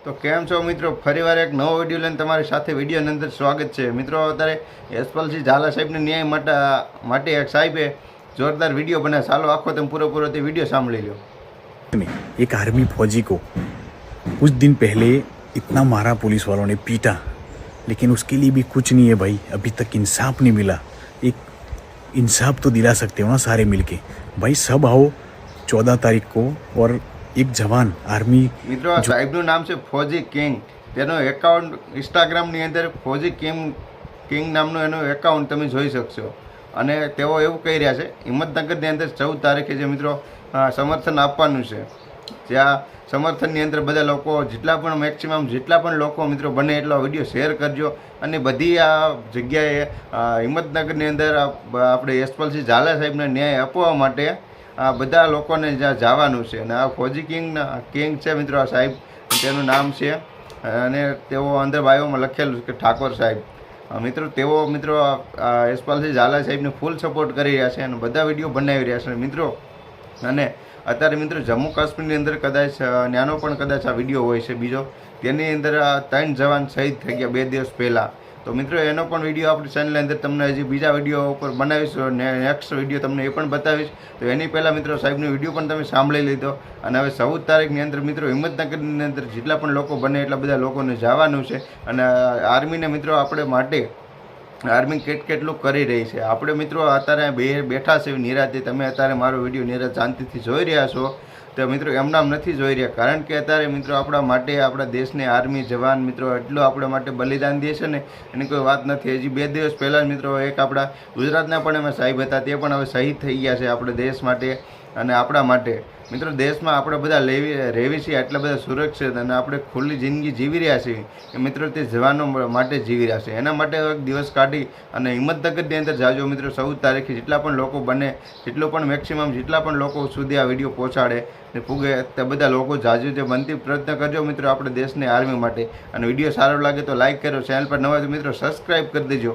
તો કેમ છો મિત્રો, ફરીવાર એક નવો વિડીયો લઈને તમારી સાથે વિડીયોની અંદર સ્વાગત છે મિત્રો। અત્યારે યશપાલસિંહ ઝાલા સાહેબને ન્યાય માટે એક સાહેબે જોરદાર वीडियो बनाया। चालो आखो तुम पूरा ते वीडियो सामने लो। एक आर्मी फौजी को कुछ दिन पहले इतना मारा पुलिस वालों ने, पीटा, लेकिन उसके लिए भी कुछ नहीं है भाई। अभी तक इंसाफ नहीं मिला। एक इंसाफ तो दिला सकते हो ना सारे मिलके भाई। सब आओ 14 तारीख को। और एक जवान आर्मी मित्रों साहेबનું નામ છે ફૌજી કિંગ। તેનો એકાઉન્ટ ઇન્સ્ટાગ્રામની અંદર ફૌજી કિંગ નામનું એનું એકાઉન્ટ તમે જોઈ શકશો। અને તેઓ એવું કહી રહ્યા છે હિંમતનગરની અંદર 14 તારીખે જે મિત્રો સમર્થન આપવાનું છે, જ્યાં સમર્થનની અંદર બધા લોકો જેટલા પણ મેક્સિમમ જેટલા પણ લોકો મિત્રો બને એટલો વિડીયો શેર કરજો। અને બધી આ જગ્યાએ હિંમતનગરની અંદર આપણે યશપાલસિંહ ઝાલા સાહેબને ન્યાય આપવા માટે આ બધા લોકોને જ્યાં જવાનું છે। અને આ ફૌજી કિંગ છે મિત્રો આ સાહેબ, તેનું નામ છે। અને તેઓ અંદર બાયોમાં લખેલું છે કે ઠાકોર સાહેબ। મિત્રો તેઓ મિત્રો યશપાલસિંહ ઝાલા સાહેબને ફૂલ સપોર્ટ કરી રહ્યા છે અને બધા વિડીયો બનાવી રહ્યા છે મિત્રો। અને અત્યારે મિત્રો જમ્મુ કાશ્મીરની અંદર કદાચ નાનો પણ કદાચ આ વિડીયો હોય છે બીજો, તેની અંદર 3 જવાન શહીદ થઈ ગયા 2 દિવસ પહેલાં। તો મિત્રો એનો પણ વિડીયો આપણી ચેનલની અંદર તમને હજી બીજા વિડીયો ઉપર બનાવીશું, નેક્સ્ટ વિડીયો તમને એ પણ બતાવીશ। તો એની પહેલાં મિત્રો સાહેબનો વિડીયો પણ તમે સાંભળી લીધો। અને હવે 14 તારીખની અંદર મિત્રો હિંમતનગરની અંદર જેટલા પણ લોકો બને એટલા બધા લોકોને જવાનું છે। અને આર્મીને મિત્રો આપણે માટે આર્મી કેટલું કરી રહી છે। આપણે મિત્રો અત્યારે બેઠા છે નિરાતે, તમે અત્યારે મારો વિડીયો નિરાત શાંતિથી જોઈ રહ્યા છો। તો મિત્રો એમનામ નથી જોઈ રહ્યા, કારણ કે અત્યારે મિત્રો આપણા માટે આપણા દેશને આર્મી જવાન મિત્રો એટલું આપણા માટે બલિદાન દે છે ને એની કોઈ વાત નથી। હજી 2 દિવસ પહેલાં મિત્રો એક આપણા ગુજરાતના પણ એમાં સાહેબ હતા, તે પણ હવે શહીદ થઈ ગયા છે આપણે દેશ માટે અને આપણા માટે। મિત્રો દેશમાં આપણે બધા રહેવી છીએ એટલા બધા સુરક્ષિત અને આપણે ખુલ્લી જિંદગી જીવી રહ્યા છીએ કે મિત્રો તે જવાનો માટે જીવી રહ્યા છે। એના માટે એક દિવસ કાઢી અને હિંમતનગરની અંદર જાજો મિત્રો 14 તારીખે જેટલા પણ લોકો બને જેટલો પણ મેક્સિમમ જેટલા પણ લોકો સુધી આ વિડીયો પહોંચાડે ને પૂગે તે બધા લોકો જાજો જે બનતી પ્રયત્ન કરજો મિત્રો આપણે દેશની આર્મી માટે। અને વિડીયો સારો લાગે તો લાઇક કરો, ચેનલ પર નવા તો મિત્રો સબસ્ક્રાઈબ કરી દેજો।